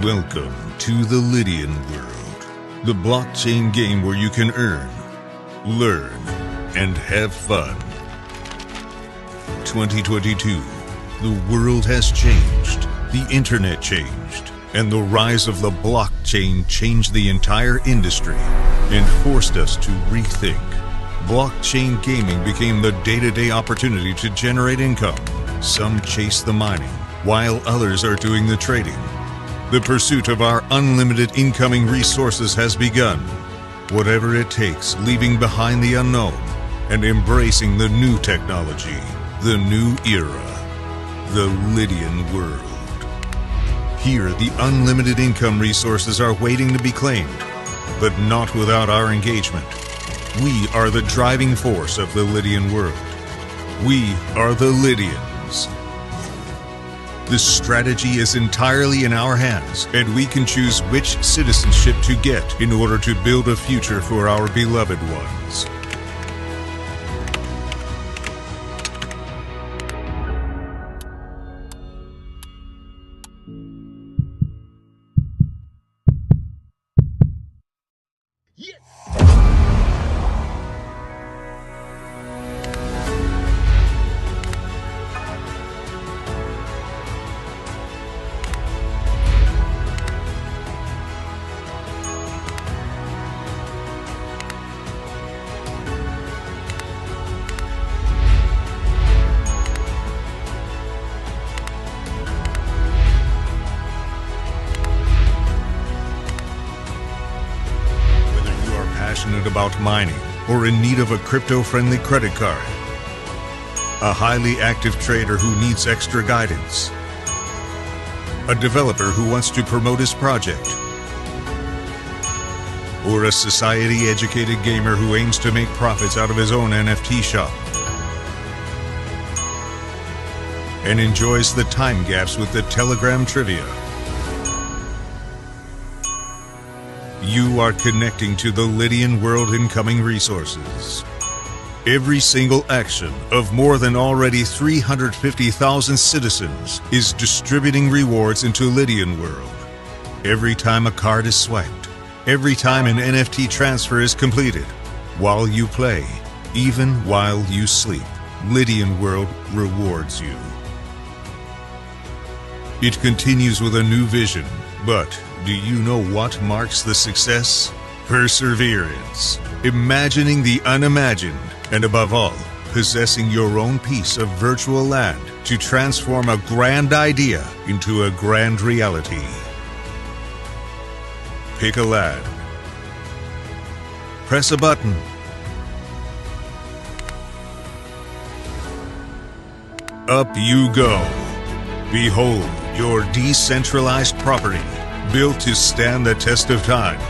Welcome to the Lydian World, the blockchain game where you can earn, learn, and have fun. 2022, the world has changed, the internet changed, and the rise of the blockchain changed the entire industry and forced us to rethink. Blockchain gaming became the day-to-day opportunity to generate income. Some chase the mining, while others are doing the trading. The pursuit of our unlimited incoming resources has begun. Whatever it takes, leaving behind the unknown and embracing the new technology, the new era, the Lydian world. Here, the unlimited income resources are waiting to be claimed, but not without our engagement. We are the driving force of the Lydian world. We are the Lydians. The strategy is entirely in our hands, and we can choose which citizenship to get in order to build a future for our beloved ones. Passionate about mining or in need of a crypto-friendly credit card, a highly active trader who needs extra guidance, a developer who wants to promote his project, or a society-educated gamer who aims to make profits out of his own NFT shop and enjoys the time gaps with the Telegram trivia. You are connecting to the Lydian world incoming resources. Every single action of more than already 350,000 citizens is distributing rewards into Lydian world. Every time a card is swiped, every time an NFT transfer is completed, while you play, even while you sleep, Lydian world rewards you. It continues with a new vision, but do you know what marks the success? perseverance, imagining the unimagined, and above all, possessing your own piece of virtual land to transform a grand idea into a grand reality. Pick a land. Press a button. Up you go. Behold your decentralized property, built to stand the test of time.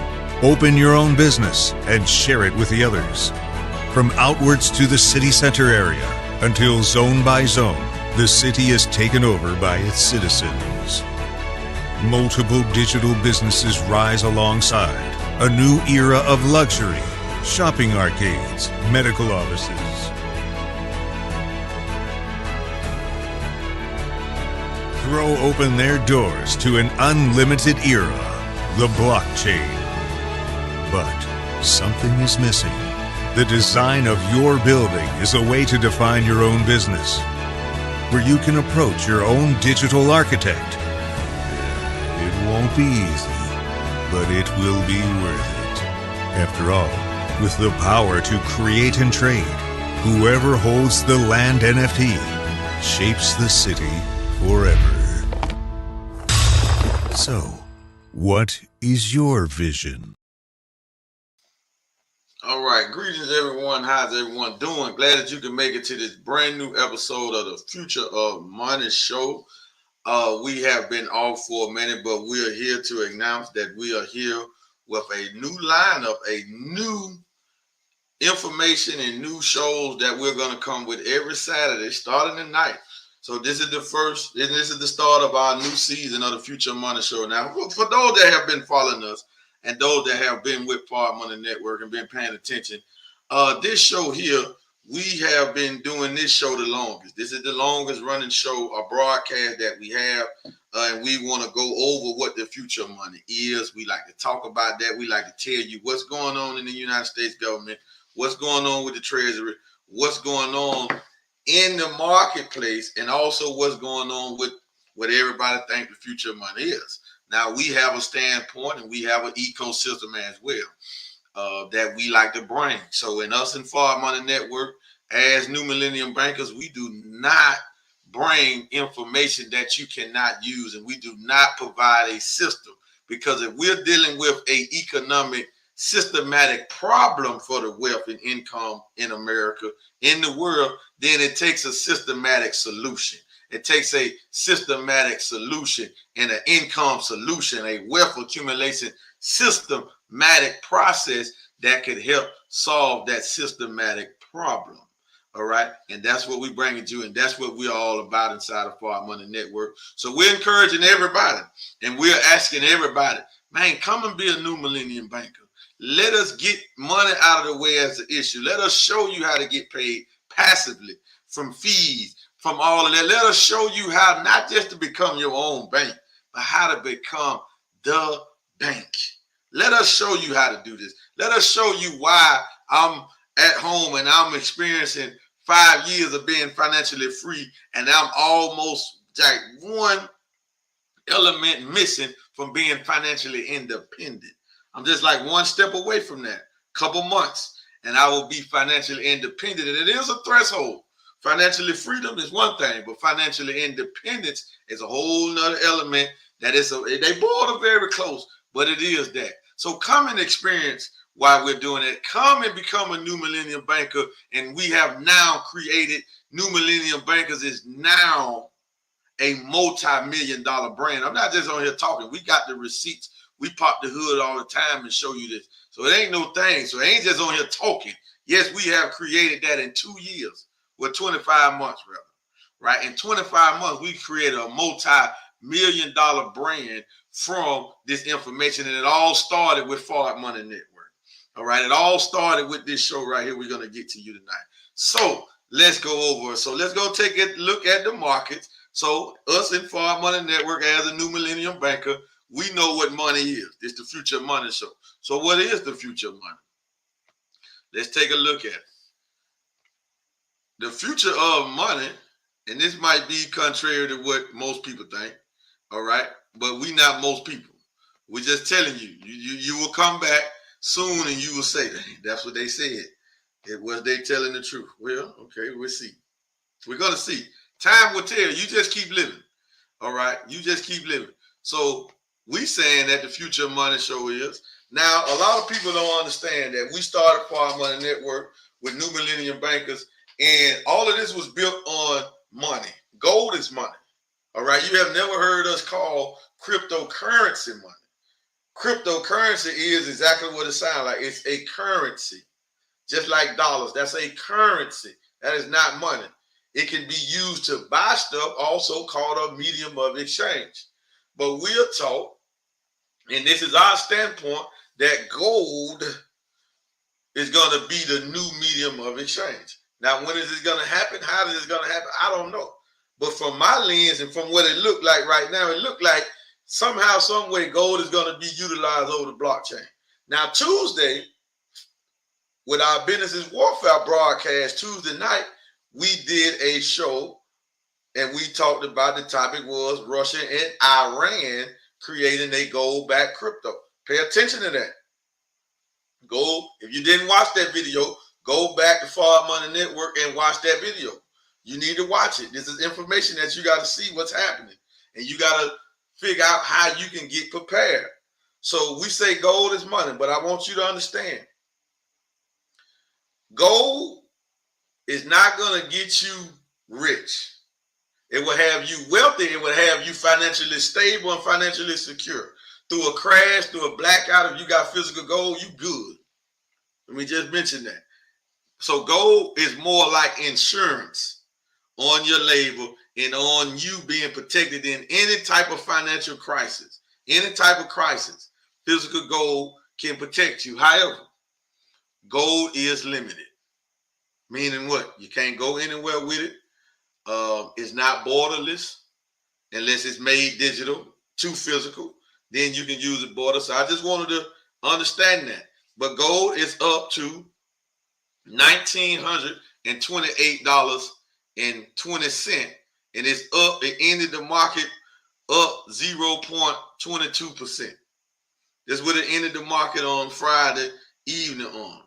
Open your own business and share it with the others. From outwards to the city center area, until zone by zone, the city is taken over by its citizens. Multiple digital businesses rise alongside. A new era of luxury, shopping arcades, medical offices. Throw open their doors to an unlimited era, the blockchain. But something is missing. The design of your building is a way to define your own business, where you can approach your own digital architect. It won't be easy, but it will be worth it. After all, with the power to create and trade, whoever holds the land NFT shapes the city forever. So, what is your vision? All right, greetings everyone. How's everyone doing? Glad that you can make it to this brand new episode of the Future of Money show. We have been off for a minute, but we are here to announce that we are here with a new lineup, a new information and new shows that we're going to come with every Saturday starting tonight. So this is the start of our new season of the Future Money show. Now, for those that have been following us, and those that have been with Fard Money Network and been paying attention, this show here, we have been doing this show the longest. This is the longest running show, a broadcast that we have, and we want to go over what the future of money is. We like to talk about that. We like to tell you what's going on in the United States government, what's going on with the Treasury, what's going on in the marketplace, and also what's going on with what everybody thinks the future of money is. Now, we have a standpoint and we have an ecosystem as well that we like to bring. So in us and Fard Money Network, as New Millennium Bankers, we do not bring information that you cannot use, and we do not provide a system, because if we're dealing with an economic systematic problem for the wealth and income in America, in the world, then it takes a systematic solution. It takes a systematic solution and an income solution, a wealth accumulation systematic process that could help solve that systematic problem. All right. And that's what we bring it to, and that's what we're all about inside of Fard Money Network. So we're encouraging everybody, and we're asking everybody, man, come and be a New Millennium Banker. Let us get money out of the way as an issue. Let us show you how to get paid passively from fees, from all of that. Let us show you how not just to become your own bank, but how to become the bank. Let us show you how to do this. Let us show you why I'm at home and I'm experiencing 5 years of being financially free, and I'm almost like one element missing from being financially independent. I'm just like one step away from that, couple months, and I will be financially independent. And it is a threshold. Financially freedom is one thing, but financially independence is a whole nother element that they both are very close, but it is that. So come and experience why we're doing it. Come and become a New Millennium Banker. And we have now created New Millennium Bankers is now a multi-million-dollar brand. I'm not just on here talking. We got the receipts. We pop the hood all the time and show you this. So it ain't no thing. So it ain't just on here talking. Yes, we have created that in 2 years. Well, 25 months, rather. Right? In 25 months, we created a multi-million-dollar brand from this information. And it all started with Fard Money Network. All right? It all started with this show right here we're going to get to you tonight. So let's go over. So let's go take a look at the markets. So us in Fard Money Network as a New Millennium Banker, we know what money is. It's the Future Money show. So what is the future of money? Let's take a look at it. The future of money, and this might be contrary to what most people think, all right? But we not most people. We're just telling you, you will come back soon, and you will say, that's what they said. It was they telling the truth. Well, okay, we'll see. We're going to see. Time will tell. You just keep living. All right? You just keep living. So we saying that the Future Money Show is. Now, a lot of people don't understand that we started Power Money Network with New Millennium Bankers, and all of this was built on money. Gold is money. All right? You have never heard us call cryptocurrency money. Cryptocurrency is exactly what it sounds like. It's a currency. Just like dollars. That's a currency. That is not money. It can be used to buy stuff, also called a medium of exchange. But we are taught, and this is our standpoint, that gold is going to be the new medium of exchange. Now, when is this going to happen? How is this going to happen? I don't know. But from my lens and from what it looked like right now, it looked like somehow, some way, gold is going to be utilized over the blockchain. Now, Tuesday, with our Business Warfare broadcast Tuesday night, we did a show and we talked about, the topic was Russia and Iran creating a gold-backed crypto. Pay attention to that. Go, if you didn't watch that video, go back to Power Money Network and watch that video. You need to watch it. This is information that you got to see what's happening. And you got to figure out how you can get prepared. So we say gold is money, but I want you to understand, gold is not going to get you rich. It will have you wealthy. It will have you financially stable and financially secure. Through a crash, through a blackout, if you got physical gold, you good. Let me just mention that. So gold is more like insurance on your label and on you being protected in any type of financial crisis. Any type of crisis, physical gold can protect you. However, gold is limited. Meaning what? You can't go anywhere with it. It's not borderless unless it's made digital to physical. Then you can use it border. So I just wanted to understand that. But gold is up to $1,928.20. And it's up. It ended the market up 0.22%. This is what it ended the market on Friday evening on.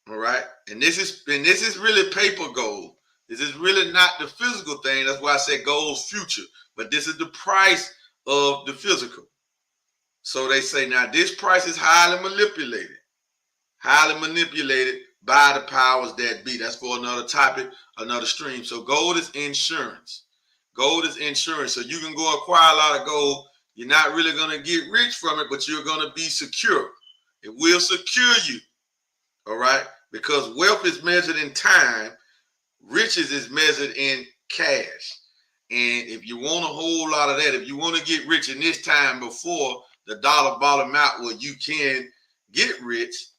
All right. And this is really paper gold. This is really not the physical thing. That's why I say gold's future. But this is the price of the physical. So they say now this price is highly manipulated by the powers that be. That's for another topic, another stream. So gold is insurance. Gold is insurance. So you can go acquire a lot of gold. You're not really going to get rich from it, but you're going to be secure. It will secure you. All right. Because wealth is measured in time. Riches is measured in cash. And if you want a whole lot of that, if you want to get rich in this time before the dollar bottom out where you can get rich,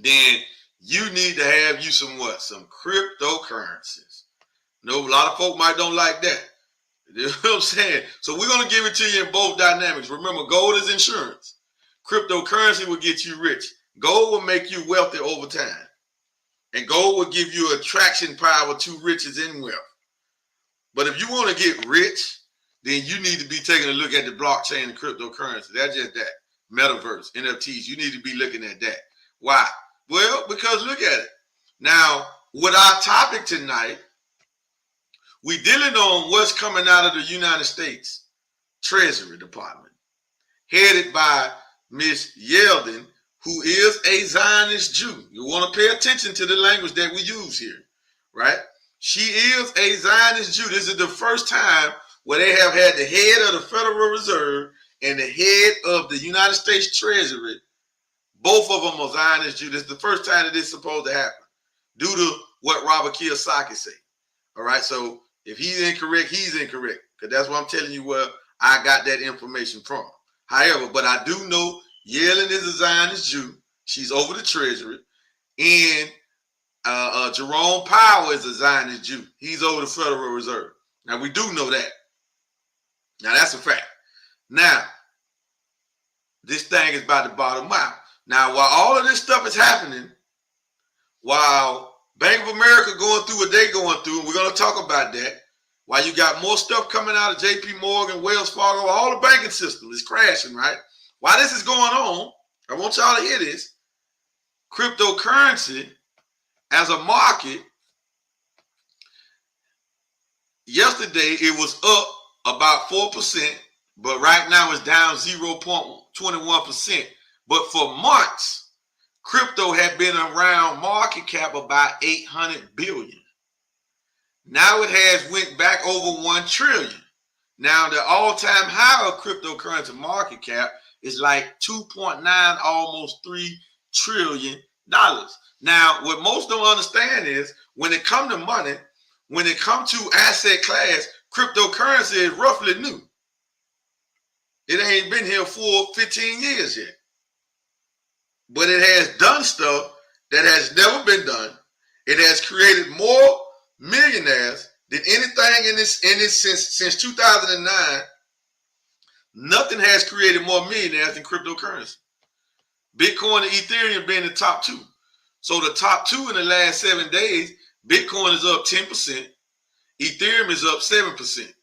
then you need to have you some what? Some cryptocurrencies. No, a lot of folk might don't like that. You know what I'm saying? So we're going to give it to you in both dynamics. Remember, gold is insurance. Cryptocurrency will get you rich. Gold will make you wealthy over time. And gold will give you attraction power to riches and wealth. But if you want to get rich, then you need to be taking a look at the blockchain and cryptocurrency. That's just that. Metaverse, NFTs. You need to be looking at that. Why? Well, because look at it. Now, with our topic tonight, we're dealing on what's coming out of the United States Treasury Department, headed by Miss Yeldon, who is a Zionist Jew. You want to pay attention to the language that we use here, right? She is a Zionist Jew. This is the first time where they have had the head of the Federal Reserve and the head of the United States Treasury. Both of them are Zionist Jews. This is the first time that this is supposed to happen due to what Robert Kiyosaki said. All right, so if he's incorrect, he's incorrect, because that's what I'm telling you where I got that information from. However, but I do know Yellen is a Zionist Jew. She's over the Treasury. And Jerome Powell is a Zionist Jew. He's over the Federal Reserve. Now, we do know that. Now, that's a fact. Now, this thing is about to bottom out. Now, while all of this stuff is happening, while Bank of America going through what they're going through, and we're going to talk about that, while you got more stuff coming out of JP Morgan, Wells Fargo, all the banking system is crashing, right? While this is going on, I want y'all to hear this. Cryptocurrency as a market, yesterday it was up about 4%, but right now it's down 0.21%. But for months, crypto had been around market cap about 800 billion. Now it has went back over 1 trillion. Now the all-time high of cryptocurrency market cap is like 2.9, almost $3 trillion. Now, what most don't understand is when it comes to money, when it comes to asset class, cryptocurrency is roughly new. It ain't been here for 15 years yet. But it has done stuff that has never been done. It has created more millionaires than anything in this since 2009. Nothing has created more millionaires than cryptocurrency. Bitcoin and Ethereum being the top two. So the top two in the last 7 days, Bitcoin is up 10%, Ethereum is up 7%.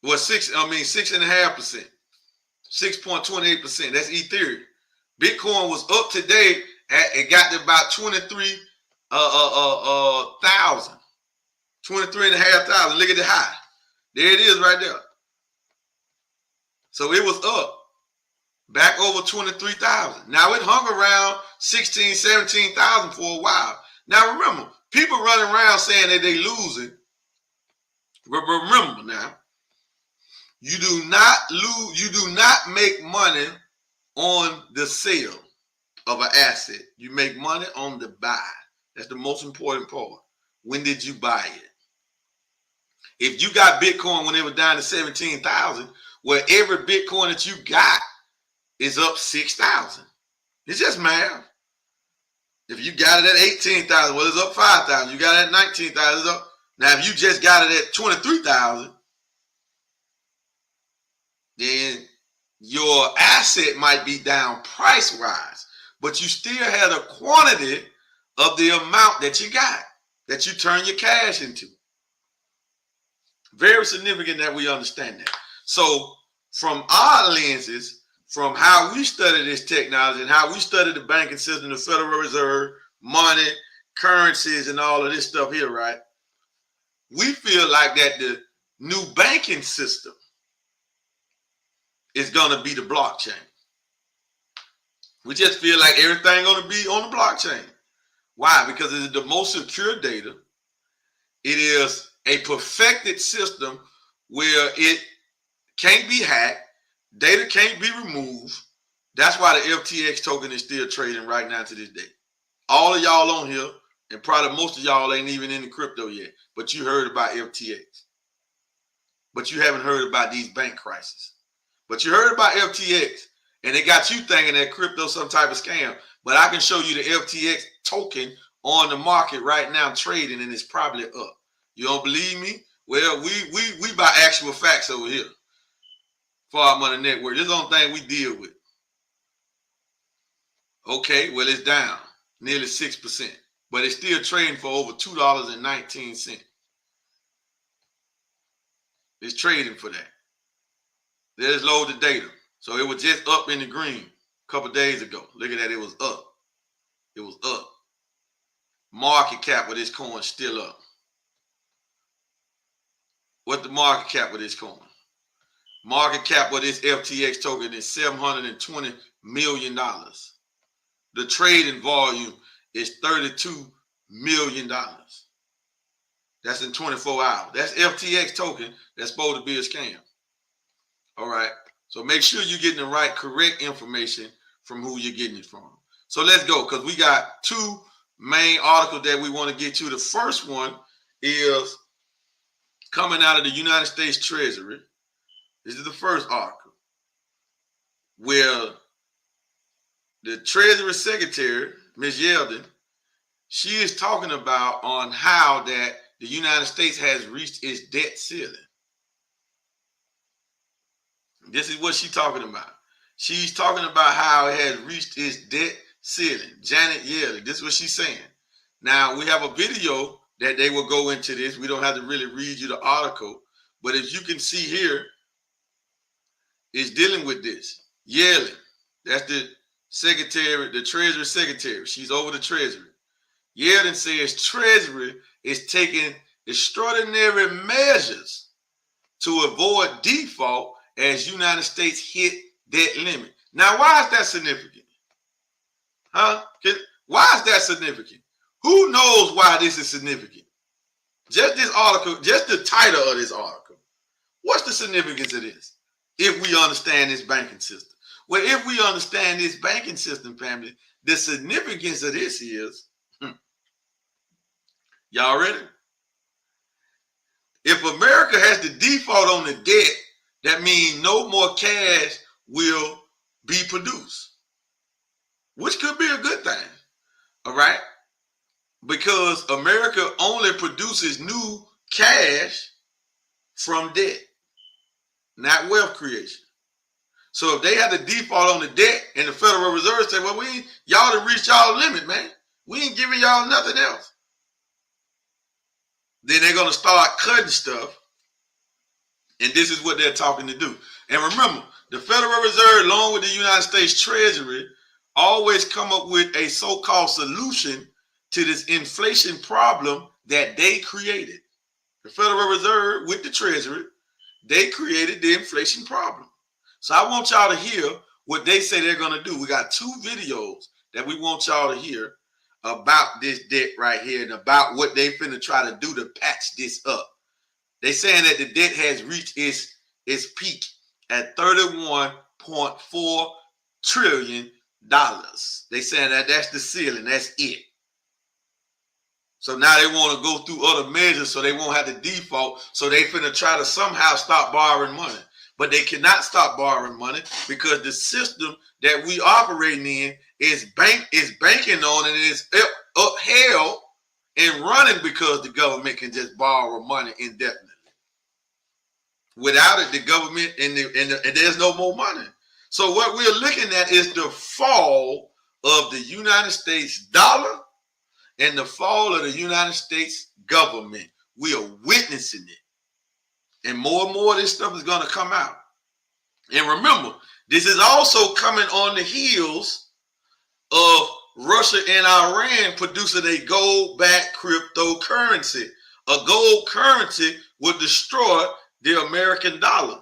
Well, 6.5%, 6.28%. That's Ethereum. Bitcoin was up today. It got to about 23,000, 23,500. Look at the high. There it is right there. So it was up back over 23,000. Now it hung around 16, 17,000 for a while. Now remember, people running around saying that they losing. Remember now, you do not lose. You do not make money on the sale of an asset. You make money on the buy. That's the most important part. When did you buy it? If you got Bitcoin when it was down to 17,000, well, every Bitcoin that you got is up 6,000. It's just math. If you got it at 18,000, well, it's up 5,000. You got it at 19,000, it's up. Now, if you just got it at 23,000, then your asset might be down price-wise, but you still had a quantity of the amount that you got, that you turn your cash into. Very significant that we understand that. So from our lenses, from how we study this technology and how we study the banking system, the Federal Reserve, money, currencies, and all of this stuff here, right? We feel like that the new banking system is going to be the blockchain. We just feel like everything going to be on the blockchain. Why? Because it is the most secure data. It is a perfected system where it can't be hacked. Data can't be removed. That's why the FTX token is still trading right now to this day. All of y'all on here, and probably most of y'all ain't even in the crypto yet, but you heard about FTX. But you haven't heard about these bank crises. But you heard about FTX, and it got you thinking that crypto some type of scam. But I can show you the FTX token on the market right now trading, and it's probably up. You don't believe me? Well, we buy actual facts over here for our money network. This is the only thing we deal with. Okay, well, it's down nearly 6%, but it's still trading for over $2.19. It's trading for that. There's load the data. So it was just up in the green a couple days ago. Look at that. It was up. It was up. Market cap of this coin still up. What's the market cap of this coin? Market cap of this FTX token is $720 million. The trading volume is $32 million. That's in 24 hours. That's FTX token that's supposed to be a scam. All right. So make sure you're getting the right, correct information from who you're getting it from. So let's go, because we got two main articles that we want to get to. The first one is coming out of the United States Treasury. This is the first article where the Treasury Secretary, Ms. Yeldon, she is talking about on how that the United States has reached its debt ceiling. This is what she's talking about. She's talking about how it has reached its debt ceiling. Janet Yellen, this is what she's saying. Now, we have a video that they will go into this. We don't have to really read you the article. But as you can see here, it's dealing with this. Yellen, That's the secretary, the Treasury Secretary. She's over the Treasury. Yellen says Treasury is taking extraordinary measures to avoid default as United States hit debt limit. Now, why is that significant? Huh? Why is that significant? Who knows why this is significant? Just this article, just the title of this article. What's the significance of this? If we understand this banking system. Well, if we understand this banking system, family, the significance of this is, y'all ready? If America has to default on the debt, that means no more cash will be produced, which could be a good thing, all right? Because America only produces new cash from debt, not wealth creation. So if they had to default on the debt and the Federal Reserve say, well, y'all done reached y'all limit, man. We ain't giving y'all nothing else. Then they're going to start cutting stuff. And this is what they're talking to do. And remember, the Federal Reserve, along with the United States Treasury, always come up with a so-called solution to this inflation problem that they created. The Federal Reserve with the Treasury, they created the inflation problem. So I want y'all to hear what they say they're going to do. We got 2 videos that we want y'all to hear about this debt right here and about what they finna try to do to patch this up. They saying that the debt has reached its peak at $31.4 trillion. They saying that that's the ceiling, that's it. So now they want to go through other measures so they won't have to default. So they finna try to somehow stop borrowing money. But they cannot stop borrowing money because the system that we operating in is banking on and is upheld and running because the government can just borrow money indefinitely. Without it, the government and there's no more money. So what we're looking at is the fall of the United States dollar and the fall of the United States government. We are witnessing it. And more of this stuff is going to come out. And remember, this is also coming on the heels of Russia and Iran producing a gold-backed cryptocurrency. A gold currency would destroy the American dollar,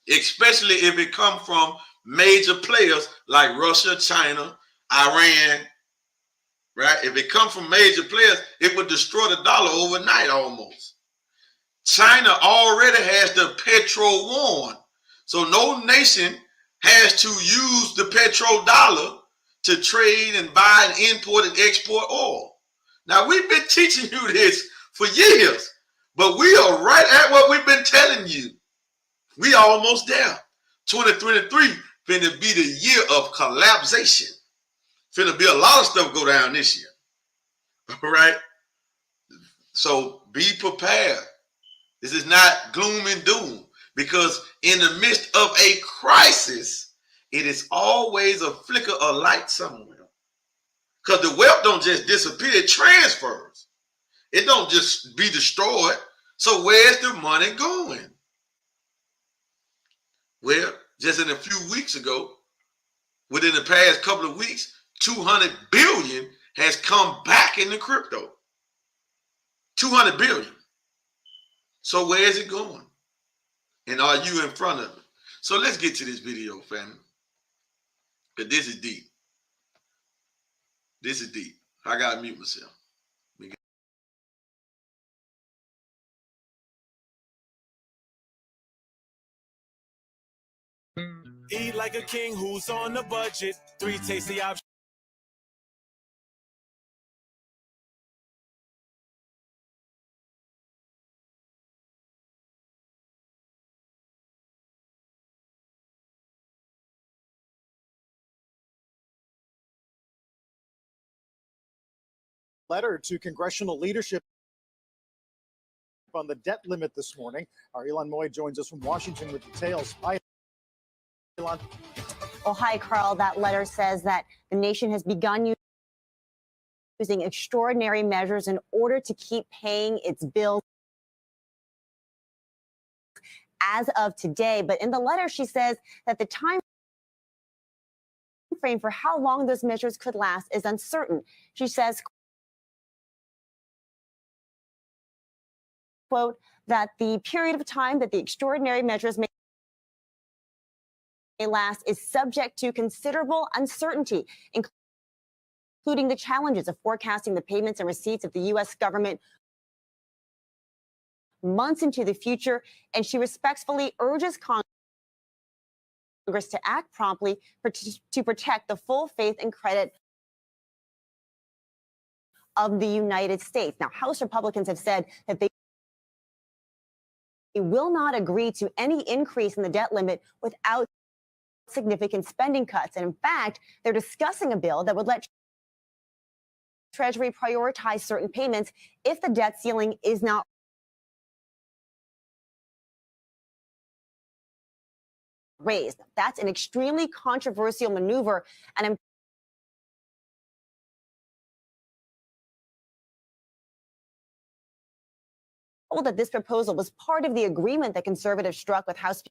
especially if it comes from major players like Russia, China, Iran, right? If it comes from major players, it would destroy the dollar overnight almost. China already has the petro-yuan. So no nation has to use the petrodollar to trade and buy and import and export oil. Now, we've been teaching you this for years, but we are right at what we've been telling you. We are almost there. 2023 finna be the year of collapsation. Finna be a lot of stuff go down this year. All right? So be prepared. This is not gloom and doom, because in the midst of a crisis, it is always a flicker of light somewhere. Because the wealth don't just disappear, it transfers. It don't just be destroyed. So where's the money going? Well, just in a few weeks ago, within the past couple of weeks, 200 billion has come back into crypto. 200 billion. So where is it going? And are you in front of it? So let's get to this video, family. Because this is deep. This is deep. I gotta mute myself. Eat like a king who's on a budget. 3 tasty options. Letter to congressional leadership on the debt limit this morning. Our Elon Moy joins us from Washington with details. Hi, Elon. Well, hi, Carl. That letter says that the nation has begun using extraordinary measures in order to keep paying its bills as of today. But in the letter, she says that the time frame for how long those measures could last is uncertain. She says, quote, that the period of time that the extraordinary measures may last is subject to considerable uncertainty, including the challenges of forecasting the payments and receipts of the U.S. government months into the future. And she respectfully urges Congress to act promptly to protect the full faith and credit of the United States. Now, House Republicans have said that they will not agree to any increase in the debt limit without significant spending cuts. And in fact, they're discussing a bill that would let Treasury prioritize certain payments if the debt ceiling is not raised. That's an extremely controversial maneuver, and I'm told that this proposal was part of the agreement that conservatives struck with House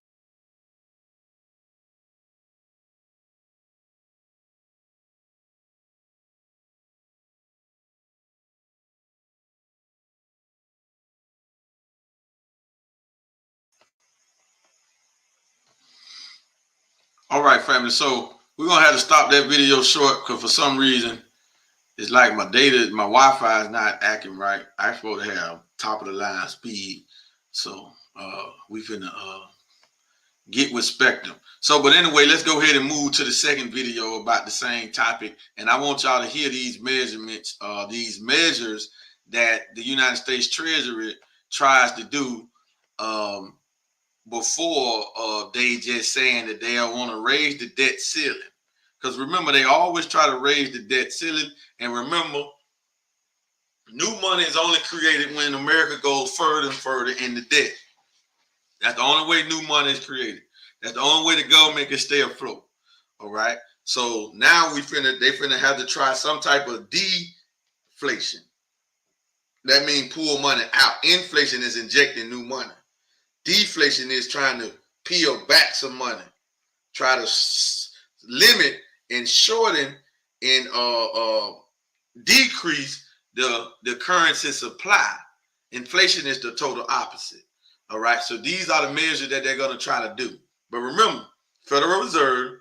All right, family. So we're gonna have to stop that video short because for some reason it's like my Wi-Fi is not acting right. I'm supposed to have top of the line speed. So we finna get with Spectrum. So, but anyway, let's go ahead and move to the second video about the same topic. And I want y'all to hear these measurements, these measures that the United States Treasury tries to do before they just saying that they want to raise the debt ceiling. Because remember, they always try to raise the debt ceiling. And remember, new money is only created when America goes further and further in the debt. That's the only way new money is created. That's the only way the government can stay afloat. All right. So now they finna have to try some type of deflation. That means pull money out. Inflation is injecting new money. Deflation is trying to peel back some money, try to limit and shorten and decrease the currency supply. Inflation is the total opposite. All right. So these are the measures that they're going to try to do. But remember, Federal Reserve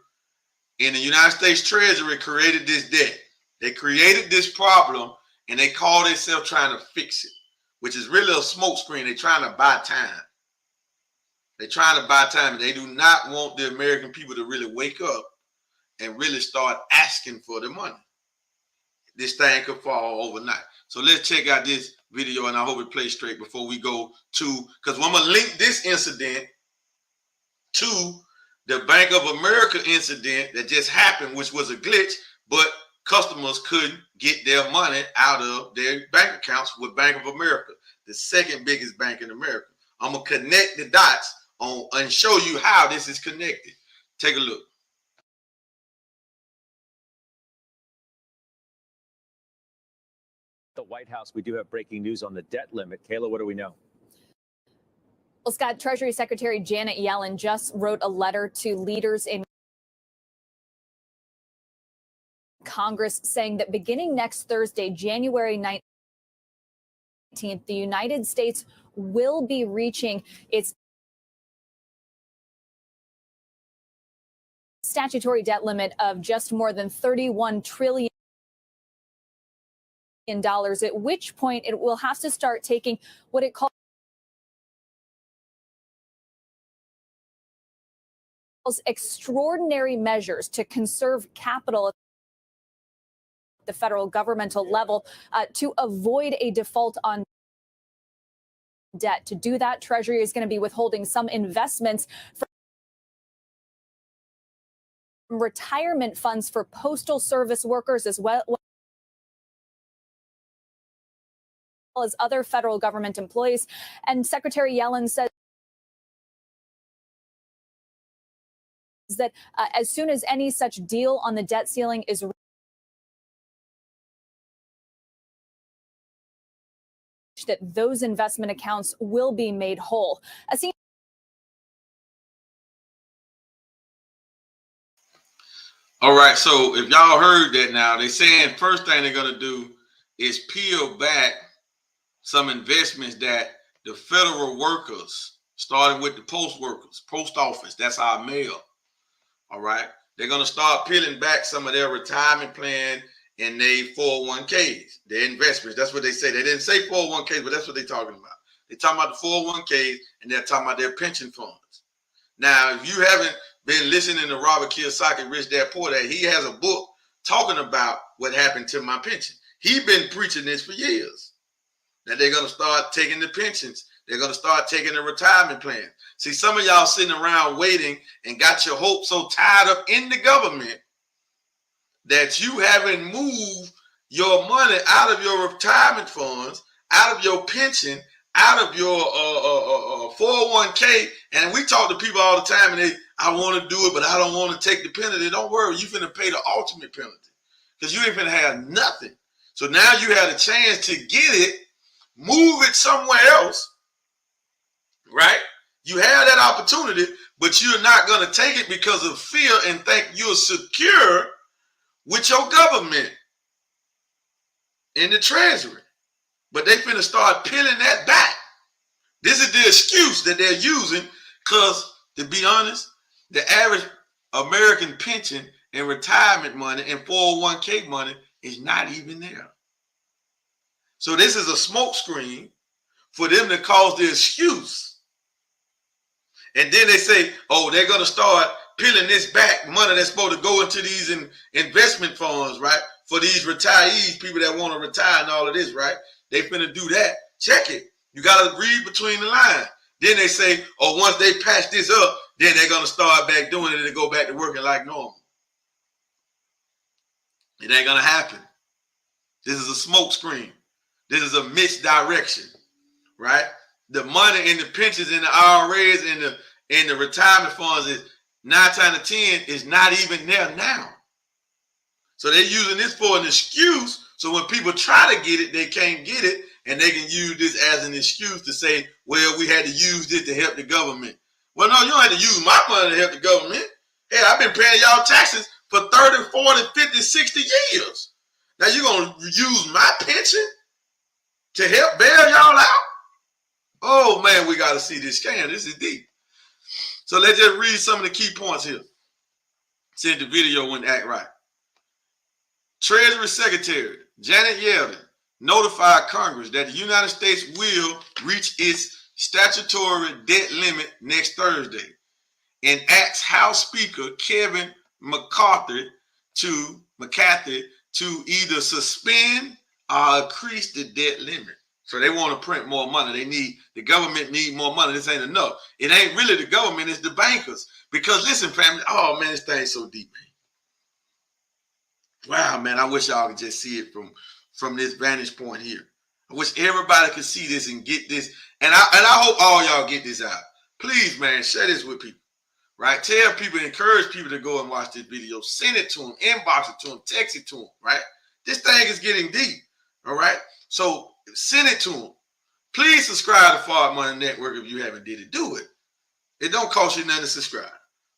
and the United States Treasury created this debt. They created this problem and they call themselves trying to fix it, which is really a smokescreen. They're trying to buy time. They're trying to buy time. They do not want the American people to really wake up and really start asking for the money. This thing could fall overnight. So let's check out this video, and I hope it plays straight before we go to, because I'm going to link this incident to the Bank of America incident that just happened, which was a glitch, but customers couldn't get their money out of their bank accounts with Bank of America, the second biggest bank in America. I'm going to connect the dots on and show you how this is connected. Take a look. The White House, we do have breaking news on the debt limit. Kayla, what do we know? Well, Scott, Treasury Secretary Janet Yellen just wrote a letter to leaders in Congress saying that beginning next Thursday, January 19th, the United States will be reaching its statutory debt limit of just more than $31 trillion. At which point it will have to start taking what it calls extraordinary measures to conserve capital at the federal governmental level to avoid a default on debt. To do that, Treasury is going to be withholding some investments from retirement funds for Postal Service workers as well as other federal government employees. And Secretary Yellen says that as soon as any such deal on the debt ceiling is reached, that those investment accounts will be made whole. All right, so if y'all heard that now, they're saying first thing they're going to do is peel back some investments that the federal workers, starting with the post workers, post office, that's our mail. All right, they're going to start peeling back some of their retirement plan and their 401ks, their investments. That's what they say. They didn't say 401ks, but that's what they're talking about. They're talking about the 401ks and they're talking about their pension funds. Now, if you haven't been listening to Robert Kiyosaki, Rich Dad Poor Dad, he has a book talking about what happened to my pension. He's been preaching this for years. That they're going to start taking the pensions. They're going to start taking the retirement plan. See, some of y'all sitting around waiting and got your hopes so tied up in the government that you haven't moved your money out of your retirement funds, out of your pension, out of your 401k. And we talk to people all the time and I want to do it, but I don't want to take the penalty. Don't worry, you finna pay the ultimate penalty because you ain't finna have nothing. So now you had a chance to get it, move it somewhere else, right? You have that opportunity, but you're not going to take it because of fear and think you're secure with your government in the treasury. But they finna start peeling that back. This is the excuse that they're using because, to be honest, the average American pension and retirement money and 401k money is not even there. So this is a smokescreen for them to cause the excuse. And then they say, oh, they're going to start peeling this back, money that's supposed to go into these investment funds, right? For these retirees, people that want to retire and all of this, right? They finna do that. Check it. You got to read between the lines. Then they say, oh, once they patch this up, then they're going to start back doing it and go back to working like normal. It ain't going to happen. This is a smoke screen. This is a misdirection, right? The money in the pensions and the IRAs and the retirement funds is 9 times out of 10 is not even there now. So they're using this for an excuse. So when people try to get it, they can't get it. And they can use this as an excuse to say, well, we had to use this to help the government. Well, no, you don't have to use my money to help the government. Hey, I've been paying y'all taxes for 30, 40, 50, 60 years. Now you're going to use my pension to help bail y'all out? Oh, man, we got to see this scam. This is deep. So let's just read some of the key points here. See if the video wouldn't act right. Treasury Secretary Janet Yellen notified Congress that the United States will reach its statutory debt limit next Thursday and asked House Speaker Kevin McCarthy to either suspend or increase the debt limit. So they want to print more money. The government need more money. This ain't enough. It ain't really the government, it's the bankers. Because listen, family, oh man, this thing's so deep, man. Wow, man, I wish y'all could just see it from this vantage point here. I wish everybody could see this and get this. And I hope all y'all get this out. Please, man, share this with people, right? Tell people, encourage people to go and watch this video. Send it to them, inbox it to them, text it to them, right? This thing is getting deep, all right? So send it to them. Please subscribe to Forward Money Network if you haven't did it. Do it. It don't cost you nothing to subscribe,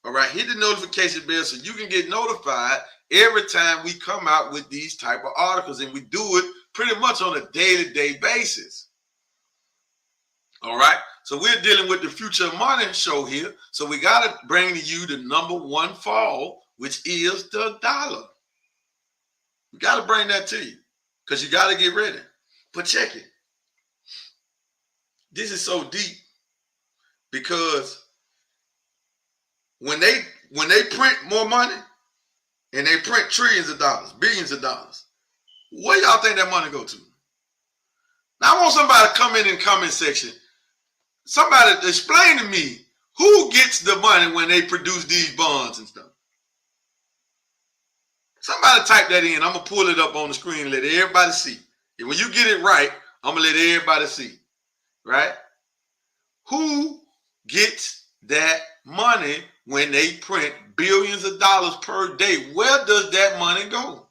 all right? Hit the notification bell so you can get notified every time we come out with these type of articles, and we do it pretty much on a day-to-day basis. All right. So we're dealing with the Future Money show here. So we got to bring to you the #1 fall, which is the dollar. We got to bring that to you because you got to get ready. But check it. This is so deep because when they print more money and they print trillions of dollars, billions of dollars, where y'all think that money go to? Now I want somebody to come in the comment section. Somebody to explain to me who gets the money when they produce these bonds and stuff. Somebody type that in. I'm going to pull it up on the screen and let everybody see. And when you get it right, I'm going to let everybody see. Right? Who gets that money when they print billions of dollars per day? Where does that money go?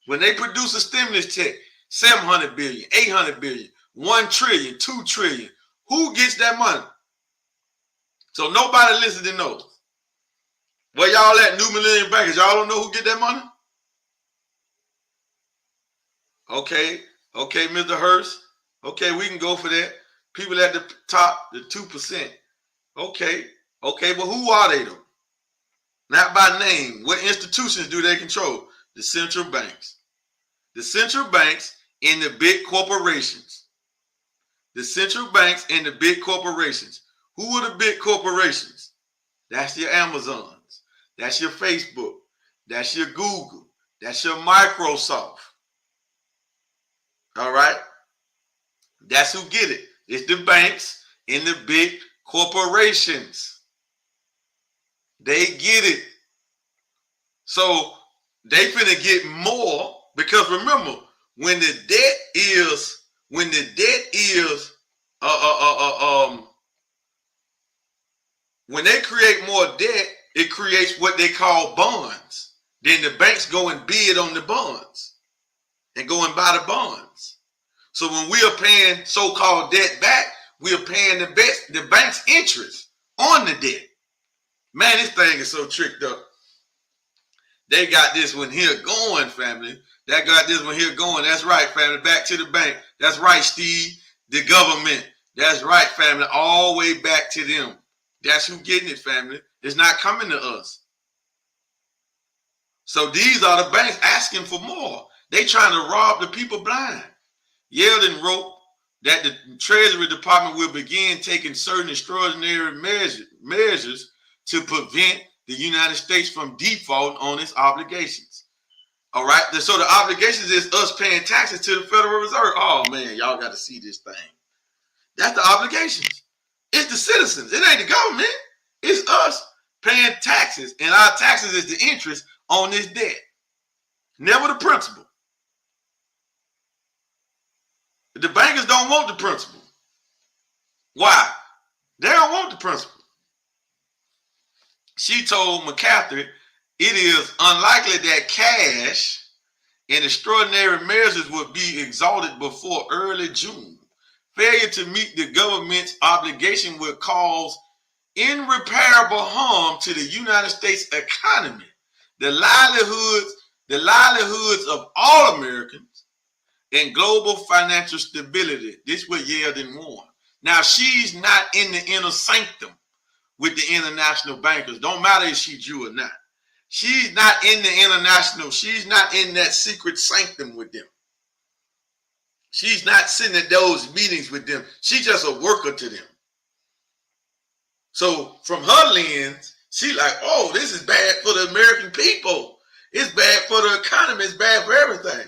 When they produce a stimulus check, 700 billion, 800 billion, 1 trillion, 2 trillion. Who gets that money? So nobody listening knows. Where y'all at, New Millennium Bankers? Y'all don't know who get that money? Okay, Mr. Hurst. Okay, we can go for that. People at the top, the 2%. Okay, but who are they though? Not by name. What institutions do they control? The central banks. The central banks and the big corporations. The central banks and the big corporations. Who are the big corporations? That's your Amazons. That's your Facebook. That's your Google. That's your Microsoft. All right? That's who get it. It's the banks and the big corporations. They get it. So they finna get more because remember, when the debt is when they create more debt, it creates what they call bonds. Then the banks go and bid on the bonds and go and buy the bonds. So when we are paying so-called debt back, we are paying the bank's interest on the debt. Man, this thing is so tricked up. They got this one here going, family. They got this one here going. That's right, family. Back to the bank. That's right, Steve. The government. That's right, family. All the way back to them. That's who getting it, family. It's not coming to us. So these are the banks asking for more. They trying to rob the people blind. Yeldon wrote that the Treasury Department will begin taking certain extraordinary measures to prevent the United States from defaulting on its obligations. All right. So the obligations is us paying taxes to the Federal Reserve. Oh man, y'all got to see this thing. That's the obligations. It's the citizens. It ain't the government. It's us paying taxes, and our taxes is the interest on this debt. Never the principal. The bankers don't want the principal. Why? They don't want the principal. She told McCarthy it is unlikely that cash and extraordinary measures would be exalted before early June. Failure to meet the government's obligation will cause irreparable harm to the United States economy, the livelihoods of all Americans, and global financial stability. This is what Yeldon warned. Now, she's not in the inner sanctum with the international bankers. Don't matter if she's Jew or not. She's not in the international. She's not in that secret sanctum with them. She's not sitting at those meetings with them. She's just a worker to them. So from her lens, she's like, oh, this is bad for the American people. It's bad for the economy. It's bad for everything.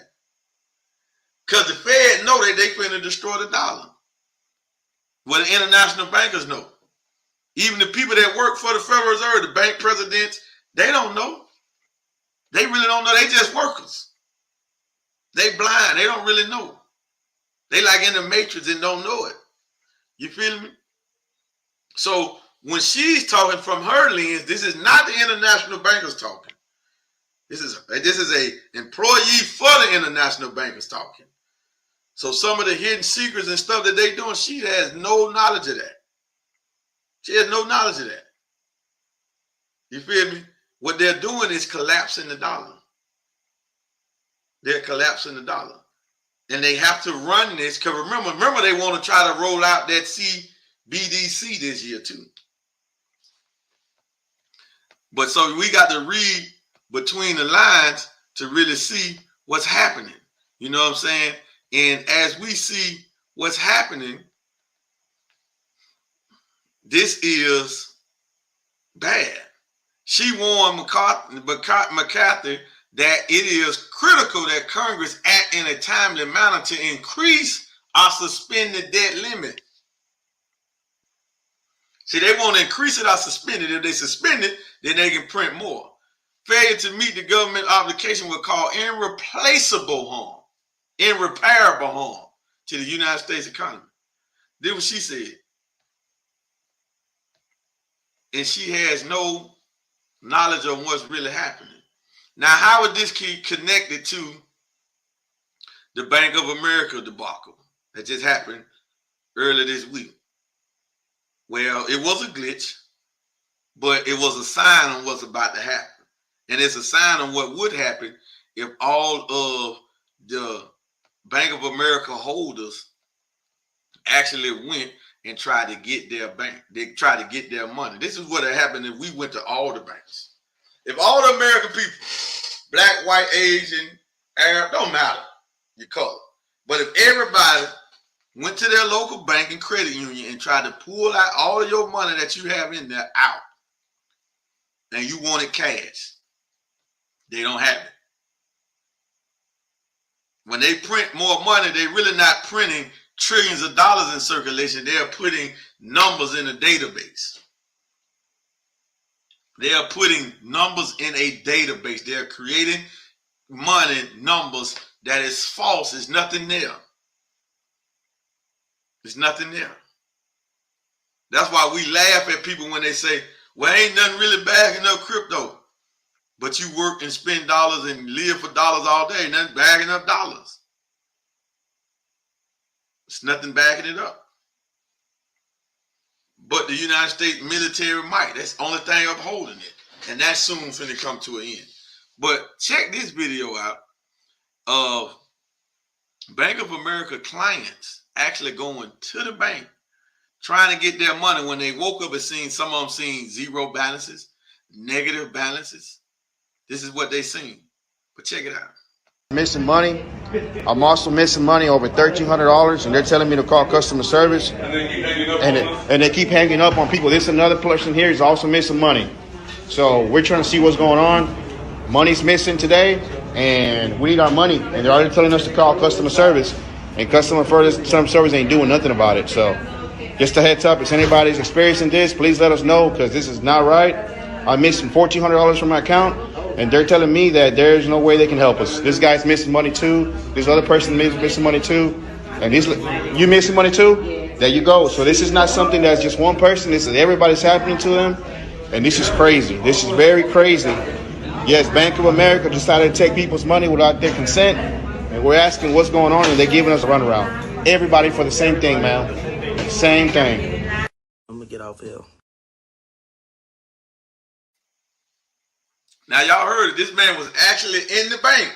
Because the Fed know that they finna destroy the dollar. Well, the international bankers know. Even the people that work for the Federal Reserve, the bank presidents, they don't know. They really don't know. They just workers. They blind. They don't really know. They like in the matrix and don't know it. You feel me? So when she's talking from her lens, this is not the international bankers talking. This is a employee for the international bankers talking. So some of the hidden secrets and stuff that they doing, she has no knowledge of that. She has no knowledge of that. You feel me? What they're doing is collapsing the dollar. They're collapsing the dollar. And they have to run this, because remember they want to try to roll out that CBDC this year too. But so we got to read between the lines to really see what's happening. You know what I'm saying? And as we see what's happening, this is bad. She warned McCarthy that it is critical that Congress act in a timely manner to increase or suspend the debt limit. See, they want to increase it or suspend it. If they suspend it, then they can print more. Failure to meet the government obligation will cause irreplaceable harm, irreparable harm to the United States economy. This is what she said. And she has no knowledge of what's really happening. Now, how is this connected to the Bank of America debacle that just happened earlier this week? Well, it was a glitch. but it was a sign on what's about to happen. And it's a sign on what would happen if all of the Bank of America holders actually went and tried to get their bank. They tried to get their money. This is what had happened if we went to all the banks. If all the American people, black, white, Asian, Arab, don't matter your color. But if everybody went to their local bank and credit union and tried to pull out all of your money that you have in there out, and you wanted cash, they don't have it. When they print more money, they're really not printing trillions of dollars in circulation. They're putting numbers in a database. They are putting numbers in a database. They're creating money numbers that is false. There's nothing there. There's nothing there. That's why we laugh at people when they say, well, ain't nothing really bagging up crypto. But you work and spend dollars and live for dollars all day. Nothing bagging up dollars. It's nothing backing it up. But the United States military might. That's the only thing upholding it. And that's soon finna come to an end. But check this video out of Bank of America clients actually going to the bank trying to get their money when they woke up and seen some of them seeing zero balances, negative balances. This is what they seen. But check it out. Missing money. I'm also missing money over $1,300, and they're telling me to call customer service. And they keep hanging up on people. This another person here is also missing money. So we're trying to see what's going on. Money's missing today, and we need our money. And they're already telling us to call customer service, and customer service ain't doing nothing about it. So just a heads up, if anybody's experiencing this, please let us know, because this is not right. I'm missing $1,400 from my account, and they're telling me that there's no way they can help us. This guy's missing money too. This other person is missing money too. And you missing money too? There you go. So this is not something that's just one person. This is everybody's happening to them. And this is crazy. This is very crazy. Yes, Bank of America decided to take people's money without their consent. And we're asking what's going on, and they're giving us a runaround. Everybody for the same thing, man. Same thing. I'm going to get off here. Now, y'all heard it. This man was actually in the bank.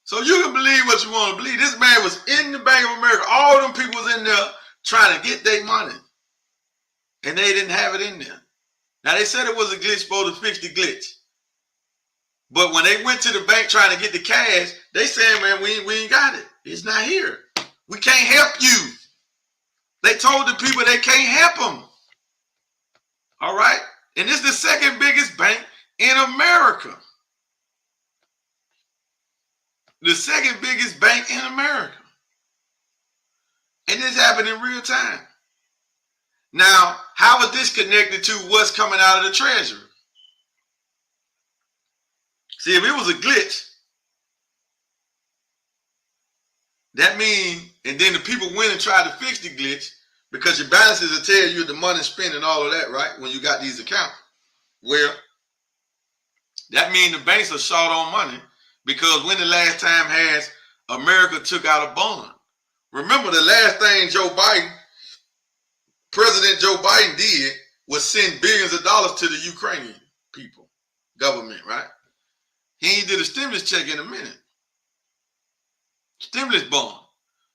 So you can believe what you want to believe. This man was in the Bank of America. All them people was in there trying to get their money. And they didn't have it in there. Now, they said it was a glitch, supposed to fix the glitch. But when they went to the bank trying to get the cash, they saying, man, we ain't got it. It's not here. We can't help you. They told the people they can't help them. All right? And this is the second biggest bank in America. The second biggest bank in America. And this happened in real time. Now, how is this connected to what's coming out of the Treasury? See, if it was a glitch, that means, and then the people went and tried to fix the glitch, because your balances will tell you the money spent and all of that, right? When you got these accounts. Well, that means the banks are short on money, because when the last time has America took out a bond? Remember, the last thing President Joe Biden did was send billions of dollars to the Ukrainian people, government, right? He ain't did a stimulus check in a minute. Stimulus bond.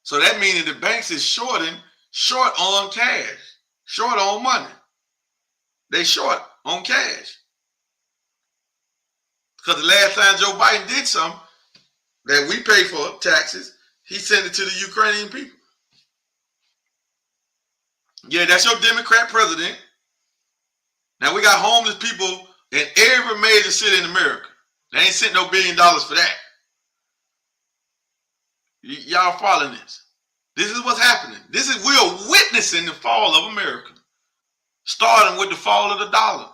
So that means the banks is short on cash, short on money. They short on cash. Because the last time Joe Biden did something that we pay for, taxes, he sent it to the Ukrainian people. Yeah, that's your Democrat president. Now we got homeless people in every major city in America. They ain't sent no $1 billion for that. Y'all following this? This is what's happening. We are witnessing the fall of America, starting with the fall of the dollar.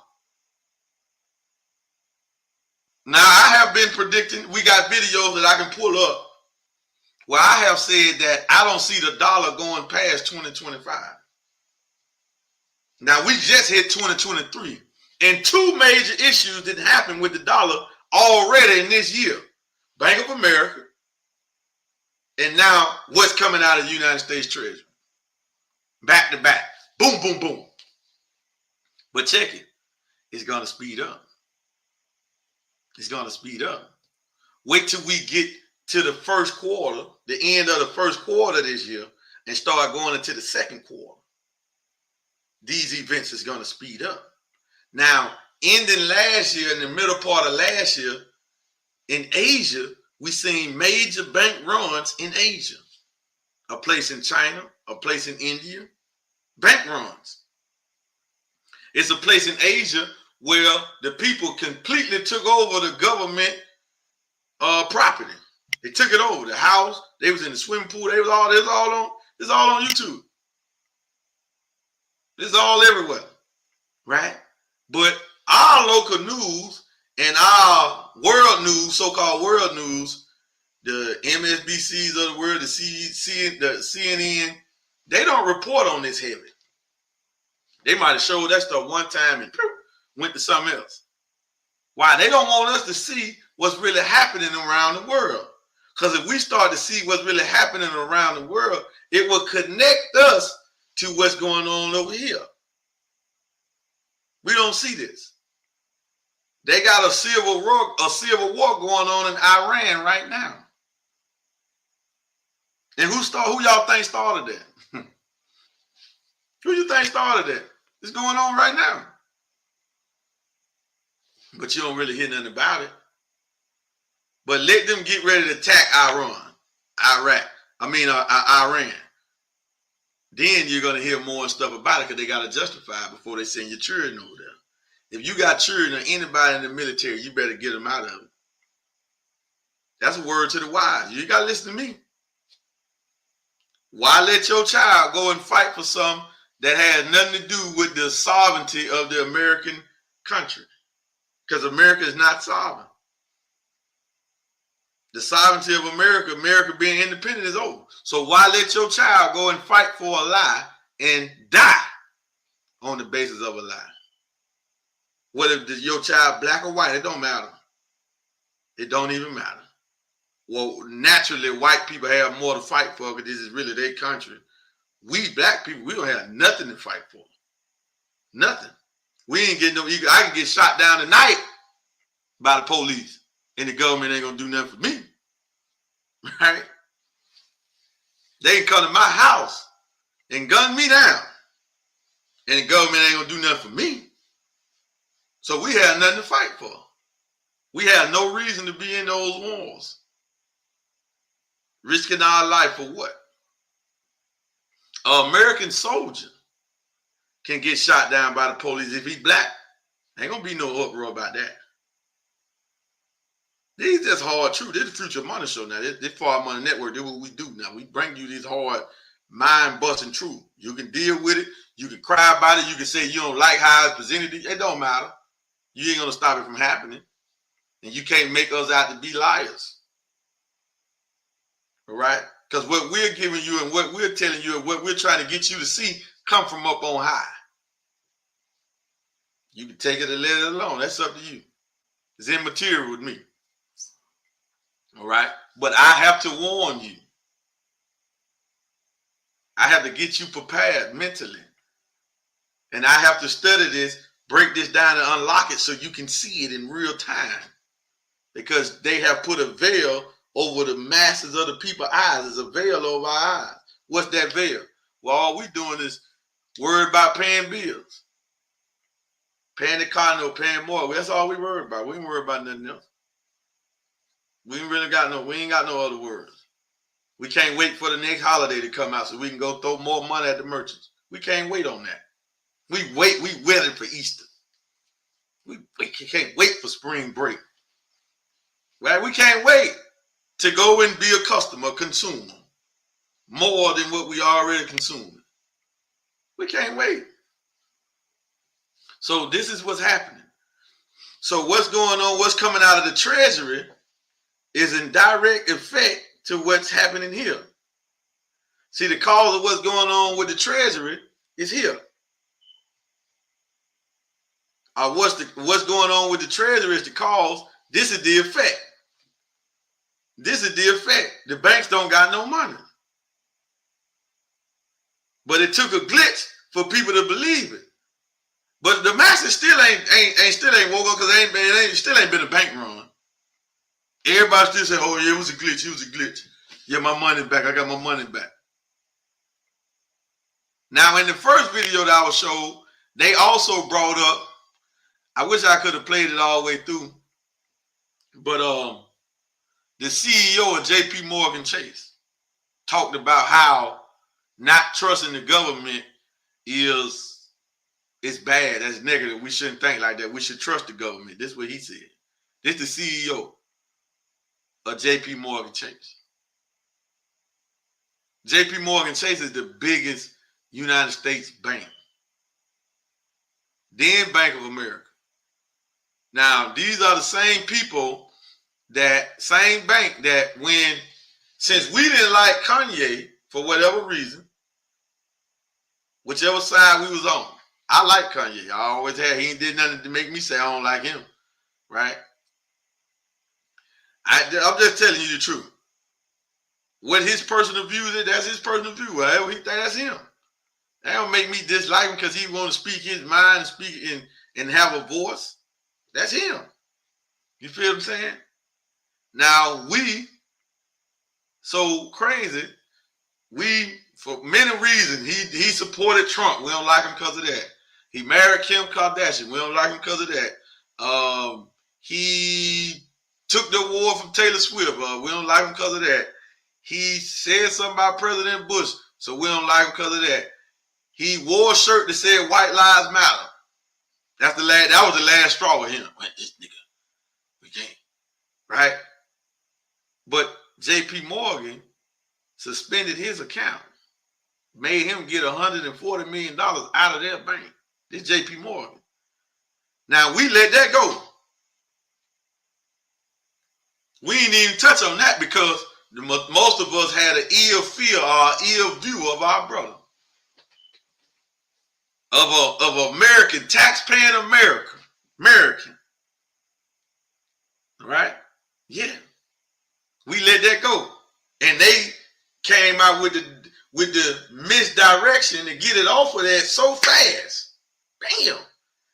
Now, I have been predicting, we got videos that I can pull up where I have said that I don't see the dollar going past 2025. Now, we just hit 2023, and two major issues that happened with the dollar already in this year. Bank of America, and now what's coming out of the United States Treasury. Back to back. Boom, boom, boom. But check it. it's going to speed up. It's going to speed up. Wait till we get to the first quarter, the end of the first quarter this year, and start going into the second quarter. These events is going to speed up. Now, ending last year, in the middle part of last year, in Asia, we seen major bank runs in Asia. A place in China, a place in India, bank runs. It's a place in Asia where the people completely took over the government property. They took it over, the house. They was in the swimming pool. This is all on YouTube. This is all everywhere, right? But our local news and our world news, so-called world news, the MSNBCs of the world, the CNN, they don't report on this heavy. They might have showed that stuff one time and went to something else. Why? They don't want us to see what's really happening around the world. Because if we start to see what's really happening around the world, it will connect us to what's going on over here. We don't see this. They got a civil war going on in Iran right now. And who y'all think started that? Who you think started that? It's going on right now. But you don't really hear nothing about it. But let them get ready to attack Iran. Then you're going to hear more stuff about it because they got to justify it before they send your children over there. If you got children or anybody in the military, you better get them out of it. That's a word to the wise. You got to listen to me. Why let your child go and fight for something that has nothing to do with the sovereignty of the American country? Because America is not sovereign. The sovereignty of America, America being independent, is over. So why let your child go and fight for a lie and die on the basis of a lie? Whether your child black or white, it don't matter. It don't even matter. Well, naturally, white people have more to fight for because this is really their country. We black people, we don't have nothing to fight for. Nothing. We ain't getting I can get shot down tonight by the police. And the government ain't gonna do nothing for me, right? They can come to my house and gun me down, and the government ain't gonna do nothing for me. So we have nothing to fight for. We have no reason to be in those wars, risking our life for what? An American soldier can get shot down by the police if he's black. Ain't gonna be no uproar about that. These just hard truth. This is the Future Money Show now. This Far Money Network, this is what we do now. We bring you these hard, mind-busting truth. You can deal with it. You can cry about it. You can say you don't like how it's presented. It don't matter. You ain't going to stop it from happening. And you can't make us out to be liars. All right? Because what we're giving you and what we're telling you and what we're trying to get you to see come from up on high. You can take it or let it alone. That's up to you. It's immaterial with me. All right. But I have to warn you. I have to get you prepared mentally. And I have to study this, break this down and unlock it so you can see it in real time. Because they have put a veil over the masses of the people's eyes. There's a veil over our eyes. What's that veil? Well, all we doing is worried about paying bills. Paying the car note, paying more. That's all we worried about. We ain't worried about nothing else. We ain't got no other words. We can't wait for the next holiday to come out so we can go throw more money at the merchants. We can't wait on that. We waiting for Easter. We can't wait for spring break. Right? We can't wait to go and be a customer, a consumer, more than what we already consuming. We can't wait. So this is what's happening. So what's going on, what's coming out of the Treasury is in direct effect to what's happening here. See, the cause of what's going on with the Treasury is here. What's going on with the Treasury is the cause. This is the effect. This is the effect. The banks don't got no money. But it took a glitch for people to believe it. But the masses still ain't woke up because still ain't been a bank run. Everybody still say, "Oh yeah, it was a glitch. It was a glitch." Yeah, my money's back. I got my money back. Now, in the first video that I was showed, they also brought up. I wish I could have played it all the way through, but the CEO of J.P. Morgan Chase talked about how not trusting the government is bad. That's negative. We shouldn't think like that. We should trust the government. This is what he said. This is the CEO of J.P. Morgan Chase. J.P. Morgan Chase is the biggest United States bank. Then Bank of America. Now, these are the same people, same bank that since we didn't like Kanye for whatever reason, whichever side we was on. I like Kanye. I always had. He ain't did nothing to make me say I don't like him, right? I'm just telling you the truth. What his personal view is, that's his personal view. Whatever he think, that's him. That don't make me dislike him because he want to speak his mind and speak and have a voice. That's him. You feel what I'm saying? Now so crazy. For many reasons, he supported Trump. We don't like him because of that. He married Kim Kardashian. We don't like him because of that. He took the award from Taylor Swift. We don't like him because of that. He said something about President Bush, so we don't like him because of that. He wore a shirt that said "White Lives Matter." That was the last straw with him. Like, this nigga, we can't, right? But J.P. Morgan suspended his account, made him get $140 million out of their bank. This J.P. Morgan. Now we let that go. We ain't even touch on that because most of us had an ill feel or ill view of our brother. Of American, taxpaying American. Right? Yeah. We let that go. And they came out with the misdirection to get it off of that so fast. Bam.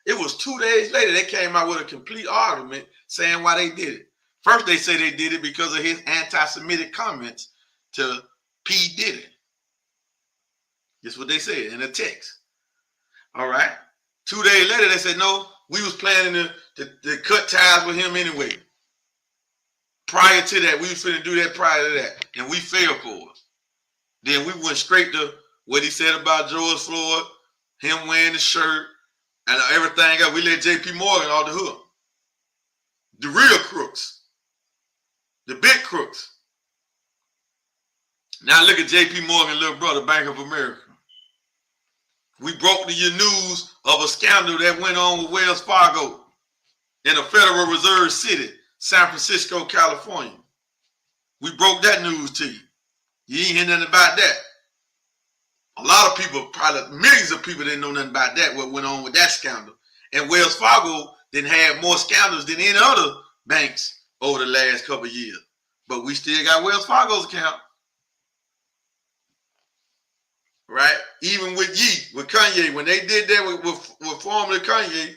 It was 2 days later they came out with a complete argument saying why they did it. First they say they did it because of his anti-Semitic comments to P. Diddy. That's what they said in a text. All right. 2 days later, they said, no, we was planning to cut ties with him anyway. Prior to that, we was finna do that prior to that. And we failed for it. Then we went straight to what he said about George Floyd, him wearing the shirt, and everything else. We let J.P. Morgan off the hook. The real crooks. The big crooks. Now look at J.P. Morgan, little brother, Bank of America. We broke the news of a scandal that went on with Wells Fargo in a Federal Reserve city, San Francisco, California. We broke that news to you. You ain't hear nothing about that. A lot of people, probably millions of people didn't know nothing about that, what went on with that scandal. And Wells Fargo didn't have more scandals than any other banks over the last couple of years. But we still got Wells Fargo's account. Right? Even with with Kanye, when they did that with formerly Kanye,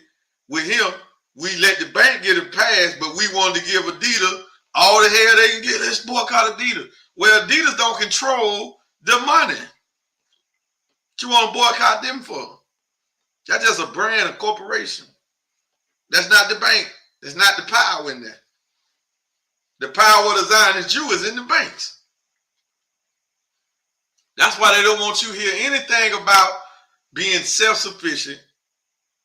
with him, we let the bank get it passed, but we wanted to give Adidas all the hell they can get. Let's boycott Adidas. Well, Adidas don't control the money. What you want to boycott them for? That's just a brand, a corporation. That's not the bank. That's not the power in there. The power of the Zionist Jew is in the banks. That's why they don't want you to hear anything about being self-sufficient.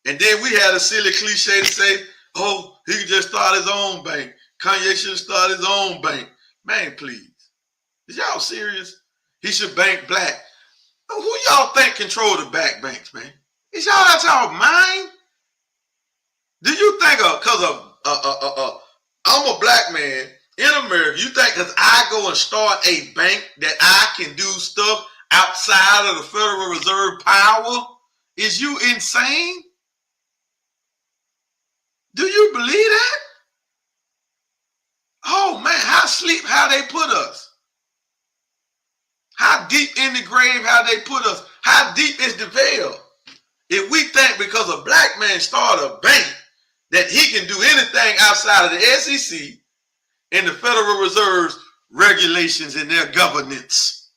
And then we had a silly cliche to say, oh, he could just start his own bank. Kanye should start his own bank. Man, please. Is y'all serious? He should bank black. Who y'all think control the black banks, man? Is y'all out y'all mind? Do you think I'm a black man in America, you think because I go and start a bank that I can do stuff outside of the Federal Reserve power? Is you insane? Do you believe that? Oh man, how they put us? How deep in the grave how they put us? How deep is the veil? If we think because a black man started a bank that he can do anything outside of the SEC and the Federal Reserve's regulations and their governance.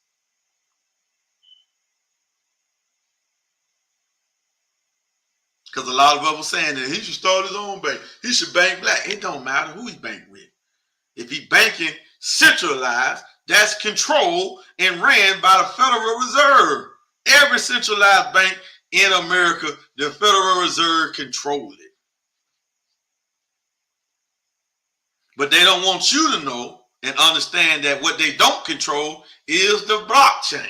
Because a lot of us were saying that he should start his own bank. He should bank black. It don't matter who he bank with. If he banking centralized, that's controlled and ran by the Federal Reserve. Every centralized bank in America, the Federal Reserve controls it. But they don't want you to know and understand that what they don't control is the blockchain.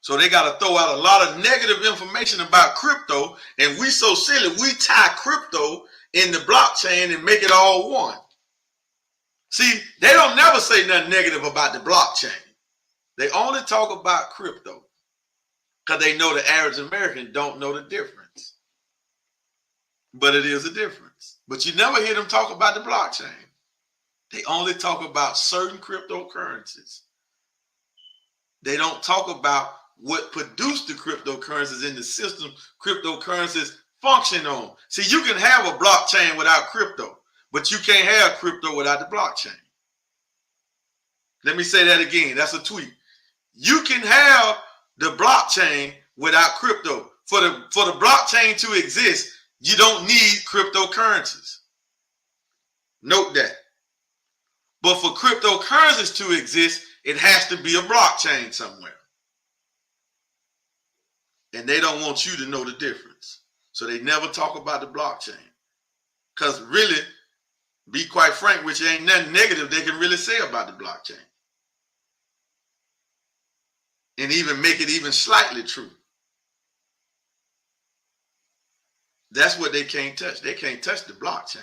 So they got to throw out a lot of negative information about crypto, and we so silly, we tie crypto in the blockchain and make it all one. See, they don't never say nothing negative about the blockchain. They only talk about crypto because they know the average American don't know the difference. But it is a difference. But you never hear them talk about the blockchain. They only talk about certain cryptocurrencies. They don't talk about what produced the cryptocurrencies in the system cryptocurrencies function on. See, you can have a blockchain without crypto, but you can't have crypto without the blockchain. Let me say that again. That's a tweet. You can have the blockchain without crypto. For the blockchain to exist, you don't need cryptocurrencies. Note that. But for cryptocurrencies to exist, it has to be a blockchain somewhere. And they don't want you to know the difference. So they never talk about the blockchain. Because really, be quite frank with you, ain't nothing negative they can really say about the blockchain. And even make it even slightly true. That's what they can't touch. They can't touch the blockchain.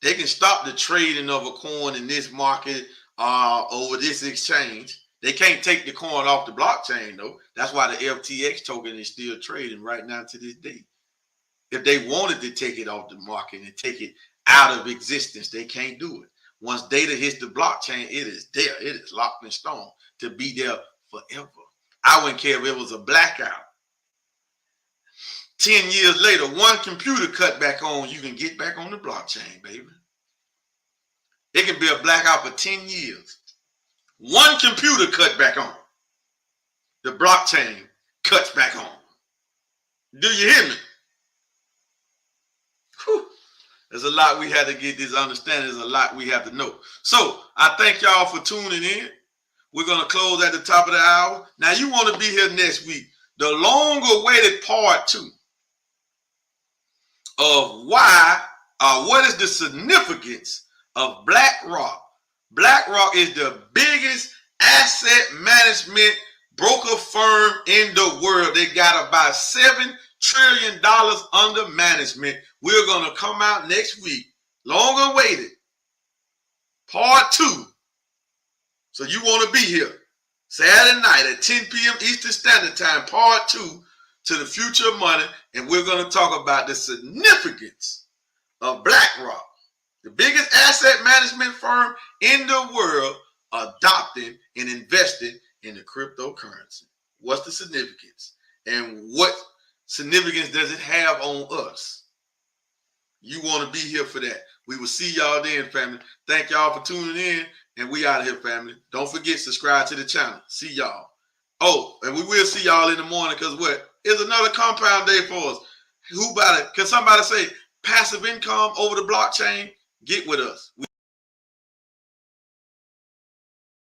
They can stop the trading of a coin in this market over this exchange. They can't take the coin off the blockchain, though. That's why the FTX token is still trading right now to this day. If they wanted to take it off the market and take it out of existence, they can't do it. Once data hits the blockchain, it is there. It is locked in stone to be there forever. I wouldn't care if it was a blackout. 10 years later, one computer cut back on, you can get back on the blockchain, baby. It can be a blackout for 10 years. One computer cut back on. The blockchain cuts back on. Do you hear me? Whew. There's a lot we had to get this understanding. There's a lot we have to know. So I thank y'all for tuning in. We're going to close at the top of the hour. Now you want to be here next week. The long-awaited part 2 of what is the significance of BlackRock. BlackRock is the biggest asset management broker firm in the world. They got about $7 trillion under management. We're going to come out next week. Long awaited. Part 2. So you want to be here. Saturday night at 10 p.m. Eastern Standard Time. Part 2 to the future of money. And we're going to talk about the significance of BlackRock. The biggest asset management firm in the world adopting and investing in the cryptocurrency. What's the significance? And what significance does it have on us? You want to be here for that. We will see y'all then, family. Thank y'all for tuning in. And we out of here, family. Don't forget, subscribe to the channel. See y'all. Oh, and we will see y'all in the morning because what? It's another compound day for us. Who about it? Can somebody say passive income over the blockchain? Get with us.